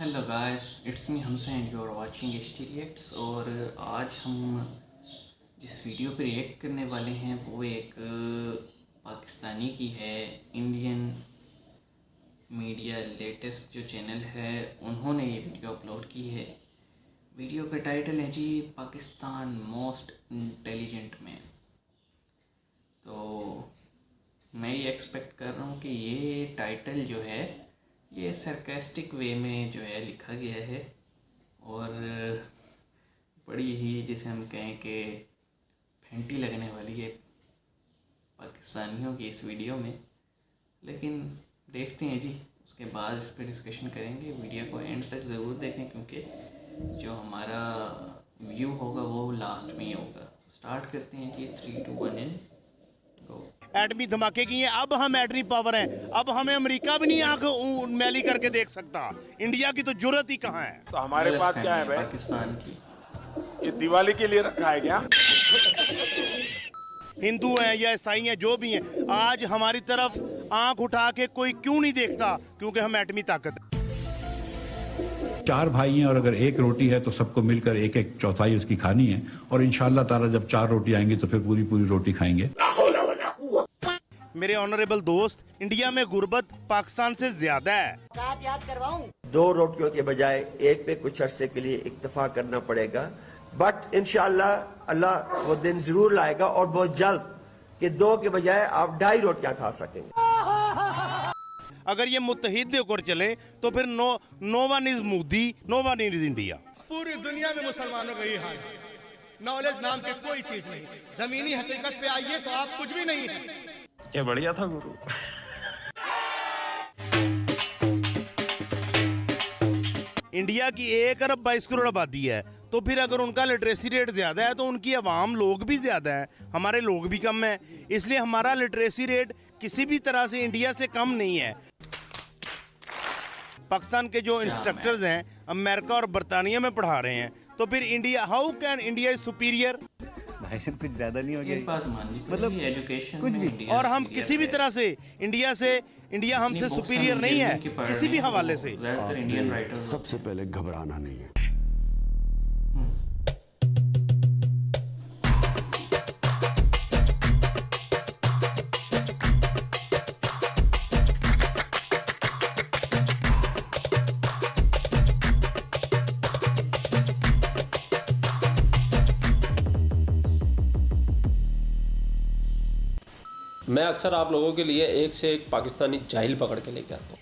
Hello guys, it's me Hamsa and you are watching HT reacts. और आज हम जिस वीडियो पे रिएक्ट करने वाले हैं वो एक पाकिस्तानी की है। इंडियन मीडिया लेटेस्ट जो चैनल है उन्होंने ये वीडियो अपलोड की है। वीडियो का टाइटल है जी पाकिस्तान मोस्ट इंटेलिजेंट मैन। तो मैं ये एक्सपेक्ट कर रहा हूँ कि ये टाइटल जो है ये सरकास्टिक वे में जो है लिखा गया है और बड़ी ही जिसे हम कहें कि फैंटी लगने वाली है पाकिस्तानियों की इस वीडियो में। लेकिन देखते हैं जी, उसके बाद इस पर डिस्कशन करेंगे। वीडियो को एंड तक ज़रूर देखें क्योंकि जो हमारा व्यू होगा वो लास्ट में ही होगा। स्टार्ट करते हैं जी, 3, 2, 1 एंड गो। एटमी धमाके की हैं। अब हम एटमी पावर हैं। अब हमें अमेरिका भी नहीं आंख मैली करके देख सकता। इंडिया की तो जुर्रत ही कहाँ है। तो हमारे पास क्या है भाई? पाकिस्तान की ये दिवाली के लिए रखा है क्या? हिंदू हैं या ईसाई हैं, जो भी हैं, आज हमारी तरफ आंख उठा के कोई क्यों नहीं देखता? क्योंकि हम एटमी ताकत हैं। 4 भाई हैं और अगर एक रोटी है तो सबको मिलकर एक एक चौथाई उसकी खानी है। और इंशाल्लाह ताला जब 4 रोटी आएंगी तो फिर पूरी पूरी रोटी खाएंगे। मेरे ऑनरेबल दोस्त, इंडिया में गुर्बत पाकिस्तान से ज्यादा है। याद करवाऊं? 2 रोटियों के बजाय एक पे कुछ अरसे के लिए इक्तफा करना पड़ेगा। बट इंशाल्लाह अल्लाह वो दिन जरूर लाएगा और बहुत जल्द कि 2 के बजाय आप 2.5 रोटियां खा सकेंगे। अगर ये मुत्तहिद होकर चले तो फिर no one is Modi, no one is India. पूरी दुनिया में मुसलमानों का ये हाल है। नॉलेज नाम की कोई चीज नहीं। जमीनी हकीकत पे आइए तो आप कुछ भी नहीं है। क्या बढ़िया था गुरु। इंडिया की 1 अरब 22 करोड़ आबादी है, तो फिर अगर उनका लिटरेसी रेट ज्यादा है तो उनकी आवाम लोग भी ज्यादा है, हमारे लोग भी कम है। इसलिए हमारा लिटरेसी रेट किसी भी तरह से इंडिया से कम नहीं है। पाकिस्तान के जो इंस्ट्रक्टर्स हैं अमेरिका और बरतानिया में पढ़ा रहे हैं, तो फिर India, how can India is superior? भाषण कुछ ज्यादा नहीं हो गया? एक बात माननी मतलब पड़ेगी, एजुकेशन कुछ भी। इंडिया और हम superior किसी भी है। तरह से इंडिया हमसे सुपीरियर नहीं है किसी भी हवाले से। ज़्यादातर इंडियन राइटर्स सबसे पहले घबराना नहीं है। मैं अक्सर आप लोगों के लिए एक से एक पाकिस्तानी जाहिल पकड़ के लेके आता हूँ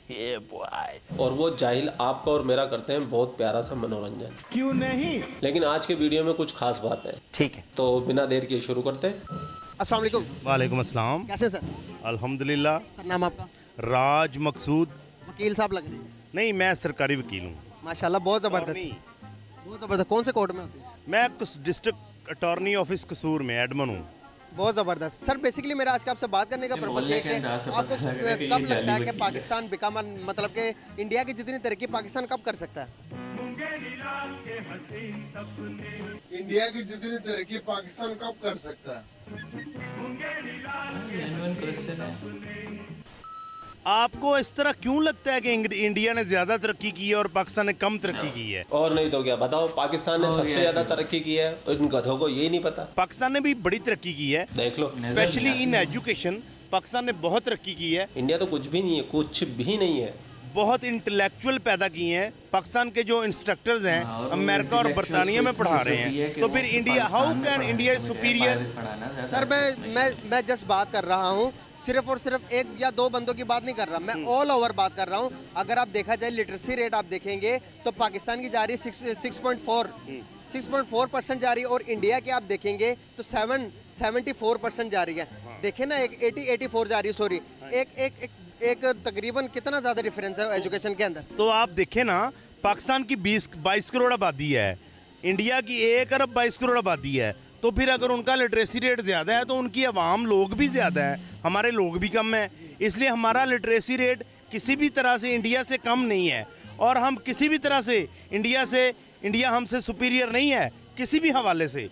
और वो जाहिल आपका और मेरा करते हैं बहुत प्यारा सा मनोरंजन। क्यों नहीं? लेकिन आज के वीडियो में कुछ खास बात है। ठीक है। तो बिना देर के शुरू करते हैं। अस्सलाम वालेकुम। वालेकुम अस्सलाम। कैसे सर? अल्हम्दुलिल्लाह। सर नाम आपका? राज मकसूद। वकील साहब लग रहे हैं। नहीं, मैं सरकारी वकील हूँ। माशाल्लाह, बहुत जबरदस्त, बहुत जबरदस्त। कौन से कोर्ट में होती है? मैं डिस्ट्रिक्ट अटॉर्नी ऑफिस कसूर में एडमन हूँ। बहुत जबरदस्त सर। बेसिकली मेरा आज का आपसे बात करने का ये पर्पस बोलने है के कि अंदाज से आपको पता लग रहा है कि कब ये लगता है जाली कि वकील पाकिस्तान बिकम, मतलब कि इंडिया की जितनी तरक्की पाकिस्तान कब कर सकता है? इंडिया की जितनी तरक्की पाकिस्तान कब कर सकता है? जेन्युइन क्वेश्चन है। आपको इस तरह क्यों लगता है कि इंडिया ने ज्यादा तरक्की की है और पाकिस्तान ने कम तरक्की की है? और नहीं तो क्या बताओ, पाकिस्तान ने और सबसे ये ज्यादा ऐसे। तरक्की की है और इन गधों को यही नहीं पता। पाकिस्तान ने भी बड़ी तरक्की की है, देख लो, स्पेशली इन एजुकेशन। पाकिस्तान ने बहुत तरक्की की है, इंडिया तो कुछ भी नहीं है, कुछ भी नहीं है। बहुत इंटेलेक्चुअल पैदा किए हैं। पाकिस्तान के जो इंस्ट्रक्टर्स हैं हाँ, और अमेरिका और intellectuals बरतानिया में को पढ़ा इतनी रहे इज्जत दी है हैं, कि तो वो फिर इंडिया, हाउ पाकिस्तान में कैन पढ़ाने इंडिया के इज बजाय सुपीरियर? बाहर पढ़ाना ज़्यादा सर इसमें। मैं जस्ट बात कर रहा हूँ, सिर्फ और सिर्फ 1 या 2 बंदों की बात नहीं कर रहा, मैं ऑल ओवर बात कर रहा हूँ। अगर आप देखा जाए लिटरेसी रेट आप देखेंगे तो पाकिस्तान की जा रही है 6.4% जा रही है, और इंडिया के आप देखेंगे तो 74% जा रही है। देखें ना, एक 84 जा रही है, सॉरी, एक तकरीबन कितना ज्यादा डिफरेंस है एजुकेशन के अंदर। तो आप देखें ना, पाकिस्तान की 22 करोड़ आबादी है, इंडिया की 1 अरब 22 करोड़ आबादी है, तो फिर अगर उनका लिटरेसी रेट ज़्यादा है तो उनकी आवाम लोग भी ज़्यादा है, हमारे लोग भी कम हैं। इसलिए हमारा लिटरेसी रेट किसी भी तरह से इंडिया से कम नहीं है, और हम किसी भी तरह से इंडिया हमसे सुपीरियर नहीं है किसी भी हवाले से।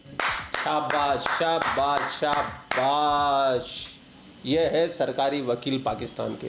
शाबाश शाबाश शाबाश। ये है सरकारी वकील पाकिस्तान के।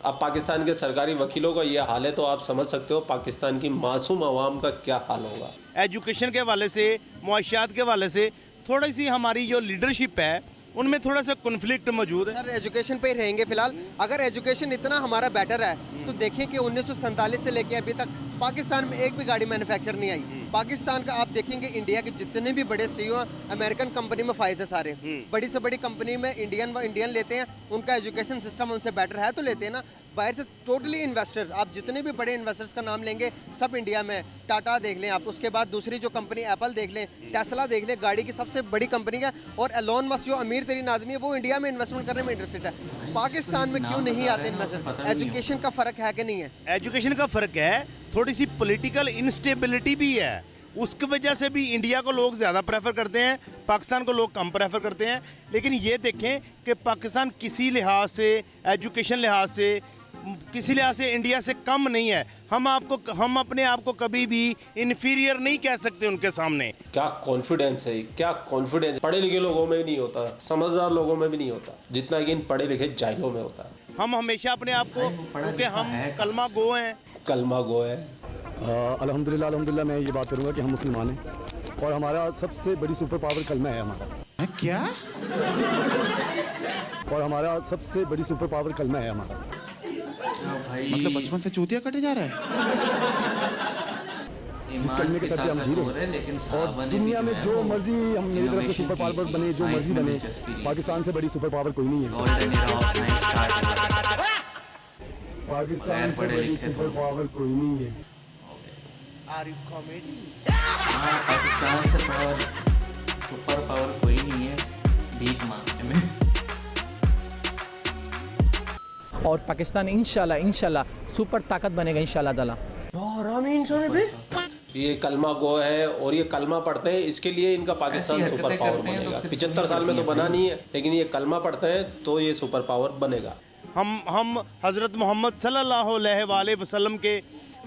अब पाकिस्तान के सरकारी वकीलों का ये हाल है तो आप समझ सकते हो पाकिस्तान की मासूम आवाम का क्या हाल होगा। एजुकेशन के हवाले से, मुआशियात के हवाले से थोड़ी सी हमारी जो लीडरशिप है उनमें थोड़ा सा कॉन्फ्लिक्ट मौजूद है। सर एजुकेशन पे ही रहेंगे फिलहाल। अगर एजुकेशन इतना हमारा बेटर है तो देखें कि 1947 से लेके अभी तक पाकिस्तान में एक भी गाड़ी मैन्युफैक्चर नहीं आई। पाकिस्तान का आप देखेंगे इंडिया के जितने भी बड़े सीईओ अमेरिकन कंपनी में फाइज है सारे, बड़ी से बड़ी कंपनी में इंडियन लेते हैं। उनका एजुकेशन सिस्टम उनसे बेटर है तो लेते हैं ना। बाहर से टोटली इन्वेस्टर, आप जितने भी बड़े इन्वेस्टर्स का नाम लेंगे सब इंडिया में। टाटा देख लें आप, उसके बाद दूसरी जो कंपनी एप्पल देख लें, टेस्ला देख लें, गाड़ी की सबसे बड़ी कंपनी है। और एलोन मस्क जो अमीर तरीन आदमी है वो इंडिया में इन्वेस्टमेंट करने में इंटरेस्टेड है। पाकिस्तान में क्यों नहीं आते इन्वेस्टर? एजुकेशन का फ़र्क है कि नहीं है? एजुकेशन का फ़र्क है, थोड़ी सी पॉलिटिकल इंस्टेबिलिटी भी है, उसकी वजह से भी इंडिया को लोग ज़्यादा प्रेफर करते हैं, पाकिस्तान को लोग कम प्रेफर करते हैं। लेकिन ये देखें कि पाकिस्तान किसी लिहाज से, एजुकेशन लिहाज से, किसी लिहाज से इंडिया से कम नहीं है। हम अपने आप को कभी भी इन्फीरियर नहीं कह सकते उनके सामने। क्या कॉन्फिडेंस है, क्या कॉन्फिडेंस पढ़े लिखे लोगों में भी नहीं होता, समझदार लोगों में भी नहीं होता जितना कि इन पढ़े लिखे जाहिलों में होता है। हम हमेशा अपने आप को, क्योंकि हम कलमा गो हैं, कलमा गो है। अल्हम्दुलिल्लाह मैं ये बात करूँगा कि हम मुसलमान हैं और हमारा सबसे बड़ी सुपर पावर कलमा है हमारा। क्या? और हमारा सबसे बड़ी सुपर पावर कलमा है हमारा। मतलब बचपन से चूतिया कटे जा रहा है। जिस कलमे के साथ हम जी रहे हैं और दुनिया में जो मर्जी हम मेरी तरफ से सुपर पावर बने, जो मर्जी बने, पाकिस्तान से बड़ी सुपर पावर कोई नहीं है। पाकिस्तान से बड़ी सुपर पावर कोई नहीं है। पाकिस्तान से सुपर पावर कोई नहीं है भीख मांगने में। और पाकिस्तान इंशाल्लाह सुपर ताकत बनेगा इंशाल्लाह ताला। ये कलमा गो है और ये कलमा पढ़ते हैं, इसके लिए इनका पाकिस्तान सुपर पावर बनेगा। 75 साल में तो बना नहीं है, लेकिन ये कलमा पढ़ते हैं तो ये सुपर पावर बनेगा। हम हज़रत मोहम्मद सल्लल्लाहु अलैहि वसल्लम के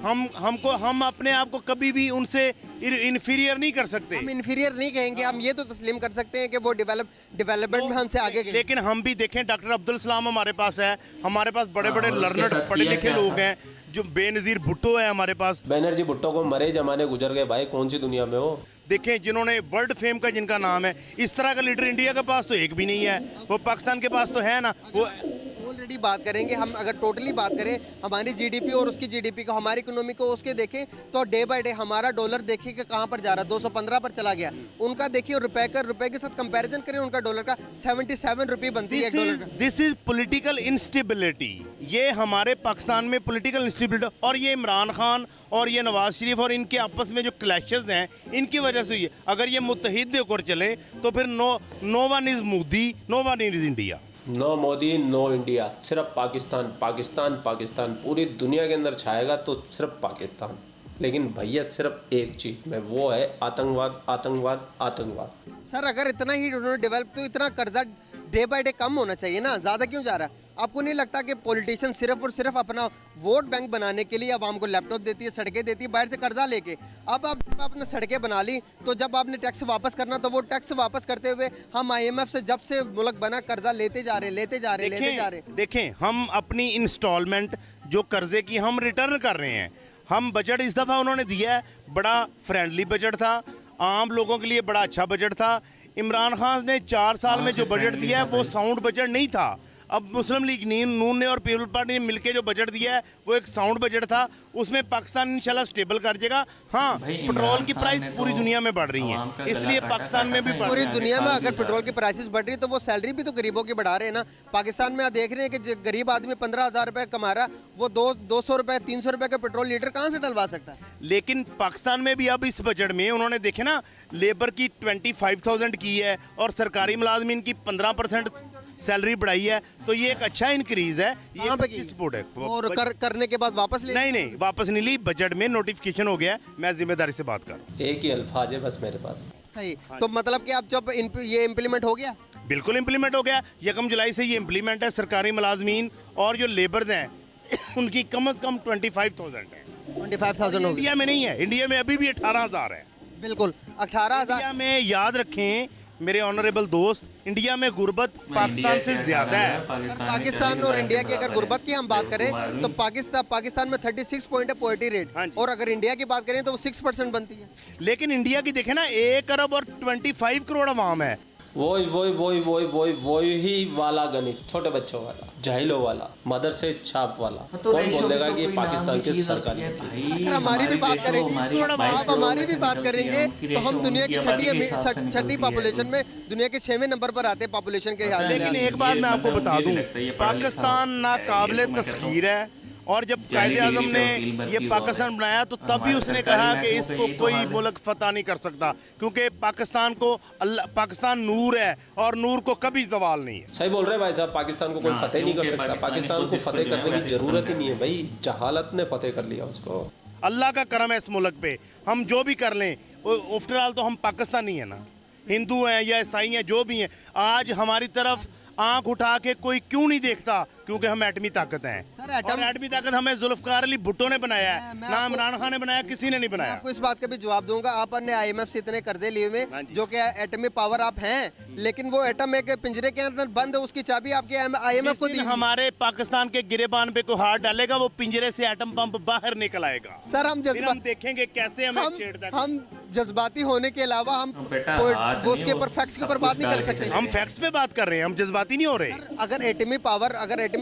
हम अपने आप को कभी भी उनसे इन्फीरियर नहीं कर सकते। हम इन्फीरियर नहीं कहेंगे, हम ये तो तस्लीम कर सकते हैं कि वो डेवलपमेंट में हमसे आगे गए। लेकिन हम भी देखें, डॉक्टर अब्दुल सलाम हमारे पास है, हमारे पास बड़े बड़े लर्नड पढ़े लिखे लोग हैं, जो बेनज़ीर भुट्टो है हमारे पास। बैनर्जी भुट्टो को मरे जमाने गुजर गए भाई, कौन सी दुनिया में हो। देखें जिन्होंने वर्ल्ड फेम का जिनका नाम है, इस तरह का लीडर इंडिया के पास तो एक भी नहीं है। वो पाकिस्तान के पास तो है ना। वो ऑलरेडी बात करेंगे हम, अगर टोटली बात करें हमारी जीडीपी और उसकी जीडीपी को, हमारी इकोनॉमी को उसके देखें तो डे बाय डे हमारा डॉलर देखिए कि कहाँ पर जा रहा है, 215 पर चला गया। उनका देखिए रुपए के साथ कंपैरिजन करें, उनका डॉलर का 77 रुपये बनती है dollar. This is political instability. ये हमारे पाकिस्तान में पॉलिटिकल इंस्टेबिलिटी, और ये इमरान खान और ये नवाज शरीफ और इनके आपस में जो क्लैशेस हैं इनकी वजह से हुई है। अगर ये मुत्तहिद होकर चले तो फिर no one is Modi, no one is India. No Modi no India, सिर्फ पाकिस्तान पाकिस्तान पाकिस्तान। पूरी दुनिया के अंदर छाएगा तो सिर्फ पाकिस्तान, लेकिन भैया सिर्फ एक चीज़ में, वो है आतंकवाद आतंकवाद आतंकवाद। सर अगर इतना ही उन्होंने डेवलप, तो इतना कर्जा डे बाय डे कम होना चाहिए ना, ज़्यादा क्यों जा रहा है? आपको नहीं लगता कि पॉलिटिशियन सिर्फ और सिर्फ अपना वोट बैंक बनाने के लिए आवाम को लैपटॉप देती है, सड़कें देती है, बाहर से कर्जा लेके? अब आपने सड़कें बना ली तो जब आपने टैक्स वापस करना तो वो टैक्स वापस करते हुए हम IMF से जब से मुल्क बना कर्जा लेते जा रहे। देखें हम अपनी इंस्टॉलमेंट जो कर्जे की हम रिटर्न कर रहे हैं। हम बजट इस दफ़ा उन्होंने दिया है, बड़ा फ्रेंडली बजट था, आम लोगों के लिए बड़ा अच्छा बजट था। इमरान खान ने 4 साल में जो बजट दिया है वो साउंड बजट नहीं था। अब मुस्लिम लीग नून ने और पीपल पार्टी ने मिलकर जो बजट दिया है वो एक साउंड बजट था। उसमें पाकिस्तान इंशाल्लाह स्टेबल कर जाएगा। हाँ, पेट्रोल की प्राइस पूरी दुनिया में बढ़ रही है, इसलिए पाकिस्तान में भी पूरी दुनिया में अगर पेट्रोल की प्राइसेस बढ़ रही है तो वो सैलरी भी तो गरीबों की बढ़ा रहे हैं ना। पाकिस्तान में आप देख रहे हैं कि गरीब आदमी 15,000 रुपये कमा रहा, वो 200 रुपये 300 रुपये का पेट्रोल लीटर कहाँ से डलवा सकता है? लेकिन पाकिस्तान में भी अब इस बजट में उन्होंने देखे ना, लेबर की 25,000 की है और सरकारी मुलाजमीन की 15% सैलरी बढ़ाई है, तो ये एक अच्छा इंक्रीज है। ये सपोर्ट है। और करने के बाद वापस ले? नहीं वापस नहीं ली, बजट में नोटिफिकेशन हो गया है। मैं जिम्मेदारी से बात कर रहा हूँ। एक ही अल्फाज है बस मेरे पास। सही, तो मतलब कि अब जब ये इम्प्लीमेंट हो गया? बिल्कुल इम्प्लीमेंट हो गया। 1 जुलाई से ये इम्प्लीमेंट है। सरकारी मुलाजमीन और जो लेबर्स हैं उनकी कम से कम 25,000 है। 25,000 इंडिया में नहीं है, इंडिया में अभी भी 18,000 है। बिल्कुल 18,000। इंडिया में याद रखें मेरे ऑनरेबल दोस्त, इंडिया में गुर्बत पाकिस्तान से ज़्यादा है। पाकिस्तान और इंडिया की अगर गुर्बत की हम बात करें तो पाकिस्तान में 36 पॉइंट है पॉवर्टी रेट, और अगर इंडिया की बात करें तो वो 6% बनती है। लेकिन इंडिया की देखें ना, 1 अरब और 25 करोड़ अवाम है। वही वाला गणित, छोटे बच्चों वाला, जाहिलों वाला, मदर से छाप वाला। कौन बोलेगा कि पाकिस्तान की सरकारी? अगर हमारी भी बात करेंगे, आप हमारी भी बात करेंगे तो हम दुनिया की छठी पॉपुलेशन में, दुनिया के 6वें नंबर पर आते हैं पॉपुलेशन के हिसाब से। लेकिन एक बात मैं आपको बता दूं, पाकिस्तान नाकाबिले तस्खीर है, और जब कायदे-आज़म ने ये पाकिस्तान बनाया तो तब भी उसने कहा कि इसको कोई मुल्क फतह नहीं कर सकता, क्योंकि पाकिस्तान नूर है और नूर को कभी जवाल नहीं है। सही बोल रहे हैं भाई साहब, पाकिस्तान को कोई फतेह नहीं कर सकता। पाकिस्तान को फतेह करने की जरूरत ही नहीं है भाई, जहालत ने फतेह कर लिया उसको। अल्लाह का करम है इस मुल्क पे, हम जो भी कर लें, आफ्टर ऑल तो हम पाकिस्तानी है ना, हिंदू हैं या ईसाई हैं, जो भी हैं। आज हमारी तरफ आंख उठा के कोई क्यों नहीं देखता? क्योंकि हम एटमी ताकत हैं। और एटमी ताकत हमें जुल्फकार अली भुट्टो ने बनाया है, ना इमरान खान ने बनाया, किसी ने नहीं बनाया। आपको इस बात का भी जवाब दूंगा, आपने IMF से इतने कर्जे लिए हुए, जो कि एटमी पावर आप हैं, लेकिन वो एटम एक पिंजरे के अंदर बंद है, उसकी चाबी आपके IMF को दी। हमारे पाकिस्तान के गिरेबान पे कोई हाथ डालेगा, वो पिंजरे से एटम बम बाहर निकल आएगा। सर हम देखेंगे कैसे हम जज्बाती होने के अलावा हम उसके ऊपर फैक्ट्स के ऊपर बात नहीं कर सकते। हम फैक्ट्स पे बात कर रहे हैं, हम जज्बाती नहीं हो रहे। अगर एटमी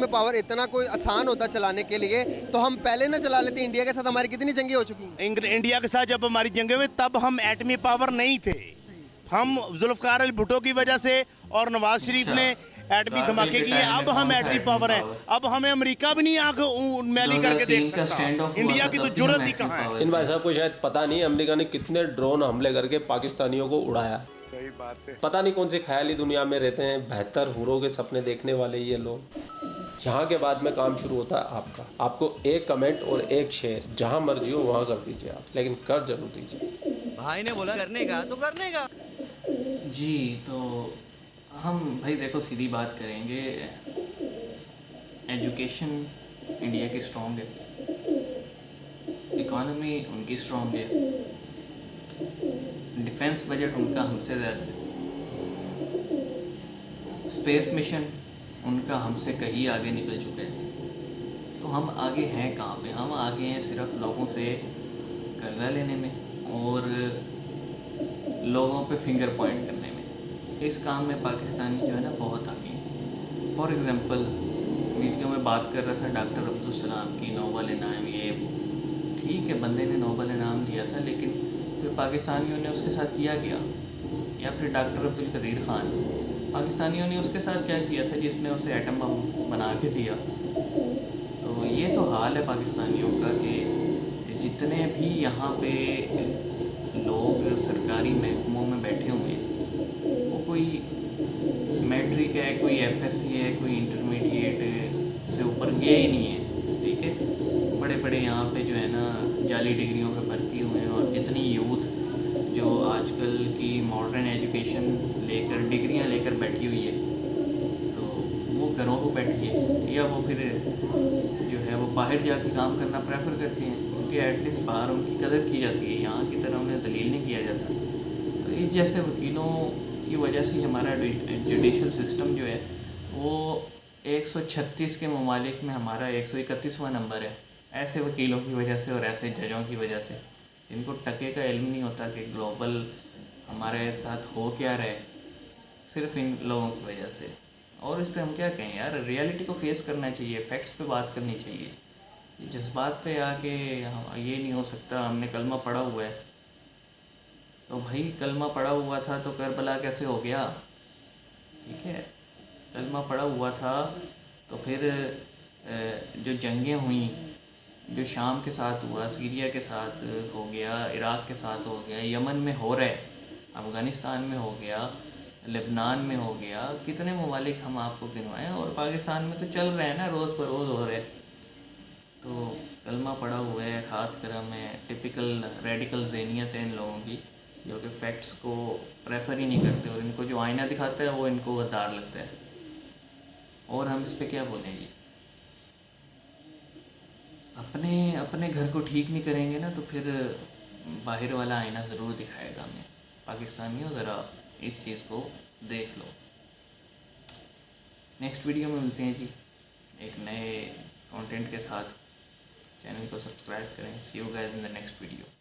पावर इतना कोई आसान होता चलाने के लिए तो हम पहले ना चला लेते। इंडिया के साथ हमारी कितनी जंगें हो चुकी हैं। इंडिया के साथ जब हमारी जंगें हुई तब हम एटमी पावर नहीं थे। हम जुल्फकार अली भुट्टो की वजह से और नवाज शरीफ ने एटमी धमाके किए, अब हम एटमी पावर है। अब हमें अमेरिका भी नहीं आंख मैली करके देख सकता। इंडिया की तो जुर्रत ही कहाँ है। इन भाई साहब को शायद पता नहीं अमेरिका ने कितने ड्रोन हमले करके पाकिस्तानियों को उड़ाया। सही बात है। पता नहीं कौन सी ख्याली दुनिया में रहते हैं, बेहतर हुरों के सपने देखने वाले ये लोग। यहाँ के बाद में काम शुरू होता है आपका। आपको एक कमेंट और एक शेयर जहाँ मर्जी हो वहाँ कर दीजिए आप, लेकिन कर जरूर दीजिए। भाई ने बोला करने का तो करने का। जी, तो हम भाई देखो सीधी बात करेंगे, एजुकेशन इंडिया की स्ट्रॉन्ग है, इकॉनमी उनकी स्ट्रॉन्ग है, डिफेंस बजट उनका हमसे ज़्यादा है, स्पेस मिशन उनका हमसे कहीं आगे निकल चुका है। तो हम आगे हैं कहाँ पे? हम आगे हैं सिर्फ लोगों से कर्जा लेने में और लोगों पे फिंगर पॉइंट करने में। इस काम में पाकिस्तानी जो है ना बहुत आगे हैं। फॉर एग्ज़ाम्पल वीडियो में बात कर रहा था डॉक्टर अब्दुल सलाम की, नोबल इनाम, ये ठीक है, बंदे ने नोबल इनाम दिया था, लेकिन फिर पाकिस्तानियों ने उसके साथ किया क्या? या फिर डॉक्टर अब्दुल कदीर ख़ान, पाकिस्तानियों ने उसके साथ क्या किया था जिसने उसे एटम बम बना के दिया? तो ये तो हाल है पाकिस्तानियों का कि जितने भी यहाँ पे लोग सरकारी महकमों में बैठे हुए हैं, वो कोई मैट्रिक है, कोई FSC है, कोई इंटरमीडिएट से ऊपर गया ही नहीं है। ठीक है, बड़े बड़े यहाँ पे जो है ना जाली डिग्रियों पे भर्ती हुए हैं, और जितनी यूथ जो आजकल की मॉडर्न एजुकेशन लेकर डिग्रियाँ लेकर बैठी हुई है, तो वो घरों को बैठी है, या वो फिर जो है वो बाहर जाके काम करना प्रेफर करती हैं, क्योंकि एटलीस्ट बाहर उनकी कदर की जाती है, यहाँ की तरह उन्हें दलील नहीं किया जाता। तो इस जैसे वकीलों की वजह से हमारा जुडिशल सिस्टम जो है वो 136 के ममालिक में हमारा 131वां नंबर है, ऐसे वकीलों की वजह से और ऐसे जजों की वजह से जिनको टके का इल्म नहीं होता कि ग्लोबल हमारे साथ हो क्या रहे, सिर्फ इन लोगों की वजह से। और इस पे हम क्या कहें यार, रियलिटी को फेस करना चाहिए, फैक्ट्स पे बात करनी चाहिए। जज्बात पे आके ये नहीं हो सकता हमने कलमा पढ़ा हुआ है, तो भाई कलमा पढ़ा हुआ था तो करबला कैसे हो गया? ठीक है, कलमा पढ़ा हुआ था तो फिर जो जंगें हुई, जो शाम के साथ हुआ, सीरिया के साथ हो गया, इराक़ के साथ हो गया, यमन में हो रहा है, अफ़गानिस्तान में हो गया, लेबनान में हो गया, कितने ममालिक हम आपको गिनवाएं, और पाकिस्तान में तो चल रहे हैं ना, रोज़ बरोज़ हो रहे। तो कलमा पड़ा हुआ है, ख़ास कर हमें टिपिकल रेडिकल ज़हनियत है इन लोगों की, जो कि फैक्ट्स को प्रेफर ही नहीं करते, और इनको जो आईना दिखाता है वो इनको गद्दार लगता है। और हम इस पर क्या बोलेंगे? अपने घर को ठीक नहीं करेंगे ना, तो फिर बाहर वाला आईना ज़रूर दिखाएगा हमें। पाकिस्तानियों ज़रा इस चीज़ को देख लो। नेक्स्ट वीडियो में मिलते हैं जी एक नए कंटेंट के साथ। चैनल को सब्सक्राइब करें। See you guys in the next video.